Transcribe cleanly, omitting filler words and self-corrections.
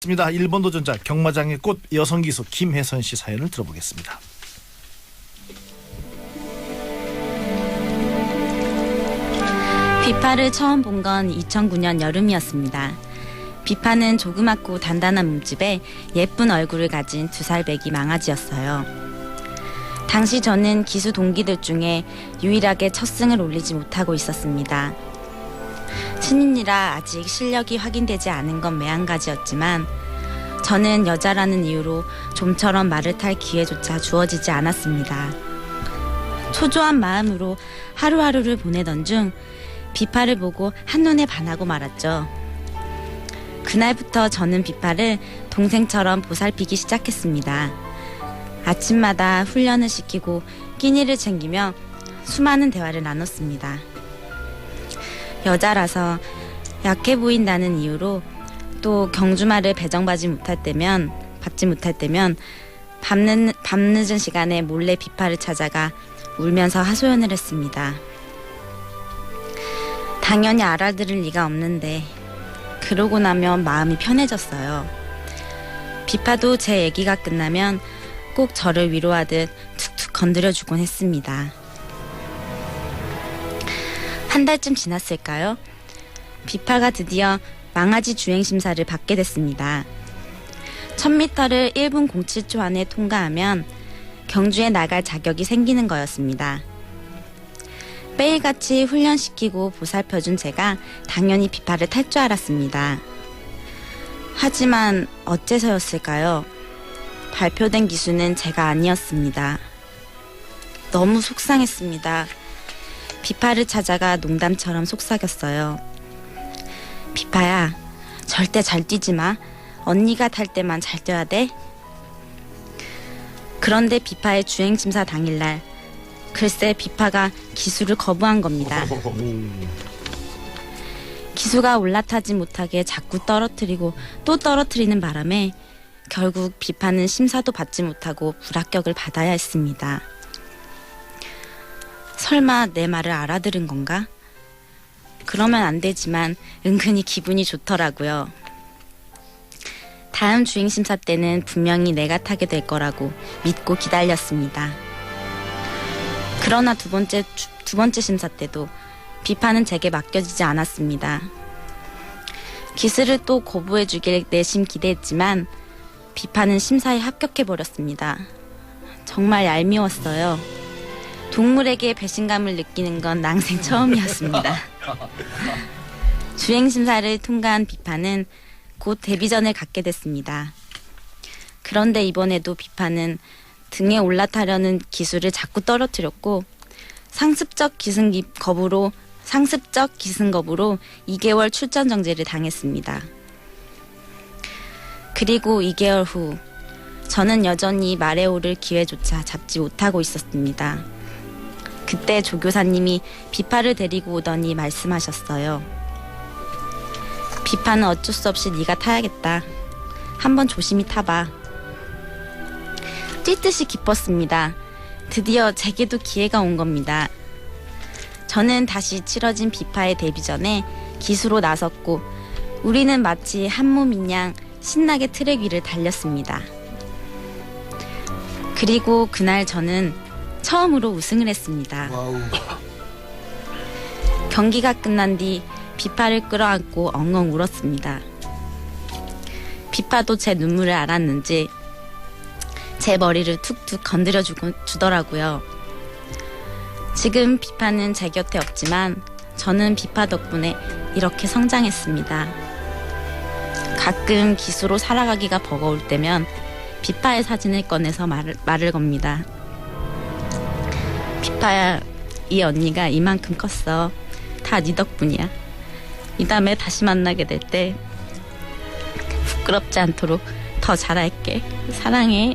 입니다. 1번 도전자 경마장의 꽃 여성기수 김혜선 씨 사연을 들어보겠습니다. 비파를 처음 본 건 2009년 여름이었습니다. 비파는 조그맣고 단단한 몸집에 예쁜 얼굴을 가진 2살 배기 망아지였어요. 당시 저는 기수 동기들 중에 유일하게 첫 승을 올리지 못하고 있었습니다. 신인이라 아직 실력이 확인되지 않은 건 매한가지였지만 저는 여자라는 이유로 좀처럼 말을 탈 기회조차 주어지지 않았습니다. 초조한 마음으로 하루하루를 보내던 중 비파를 보고 한눈에 반하고 말았죠. 그날부터 저는 비파를 동생처럼 보살피기 시작했습니다. 아침마다 훈련을 시키고 끼니를 챙기며 수많은 대화를 나눴습니다. 여자라서 약해 보인다는 이유로 또 경주마를 배정받지 못할 때면 밤늦은 시간에 몰래 비파를 찾아가 울면서 하소연을 했습니다. 당연히 알아들을 리가 없는데 그러고 나면 마음이 편해졌어요. 비파도 제 얘기가 끝나면 꼭 저를 위로하듯 툭툭 건드려주곤 했습니다. 한 달쯤 지났을까요? 비파가 드디어 망아지 주행심사를 받게 됐습니다. 1000m를 1분 07초 안에 통과하면 경주에 나갈 자격이 생기는 거였습니다. 매일같이 훈련시키고 보살펴준 제가 당연히 비파를 탈 줄 알았습니다. 하지만 어째서였을까요? 발표된 기수는 제가 아니었습니다. 너무 속상했습니다. 비파를 찾아가 농담처럼 속삭였어요. 비파야, 절대 잘 뛰지 마. 언니가 탈 때만 잘 뛰어야 돼. 그런데 비파의 주행심사 당일날 글쎄 비파가 기수를 거부한 겁니다. 기수가 올라타지 못하게 자꾸 떨어뜨리고 또 떨어뜨리는 바람에 결국 비파는 심사도 받지 못하고 불합격을 받아야 했습니다. 설마 내 말을 알아들은 건가? 그러면 안 되지만 은근히 기분이 좋더라고요. 다음 주행심사 때는 분명히 내가 타게 될 거라고 믿고 기다렸습니다. 그러나 두 번째 심사 때도 비파는 제게 맡겨지지 않았습니다. 기수를 또 거부해 주길 내심 기대했지만 비파는 심사에 합격해버렸습니다. 정말 얄미웠어요. 동물에게 배신감을 느끼는 건 난생 처음이었습니다. 주행심사를 통과한 비파는 곧 데뷔전을 갖게 됐습니다. 그런데 이번에도 비파는 등에 올라타려는 기수를 자꾸 떨어뜨렸고 상습적 기승거부로 2개월 출전 정지를 당했습니다. 그리고 2개월 후 저는 여전히 말에 오를 기회조차 잡지 못하고 있었습니다. 그때 조교사님이 비파를 데리고 오더니 말씀하셨어요. 비파는 어쩔 수 없이 네가 타야겠다. 한번 조심히 타봐. 뛰듯이 기뻤습니다. 드디어 제게도 기회가 온 겁니다. 저는 다시 치러진 비파의 데뷔전에 기수로 나섰고 우리는 마치 한 몸인 양 신나게 트랙 위를 달렸습니다. 그리고 그날 저는 처음으로 우승을 했습니다. 와우. 경기가 끝난 뒤 비파를 끌어안고 엉엉 울었습니다. 비파도 제 눈물을 알았는지 제 머리를 툭툭 건드려 주더라고요. 지금 비파는 제 곁에 없지만 저는 비파 덕분에 이렇게 성장했습니다. 가끔 기수로 살아가기가 버거울 때면 비파의 사진을 꺼내서 말을 겁니다. 비파야, 이 언니가 이만큼 컸어. 다 네 덕분이야. 이 다음에 다시 만나게 될 때 부끄럽지 않도록 더 잘할게. 사랑해.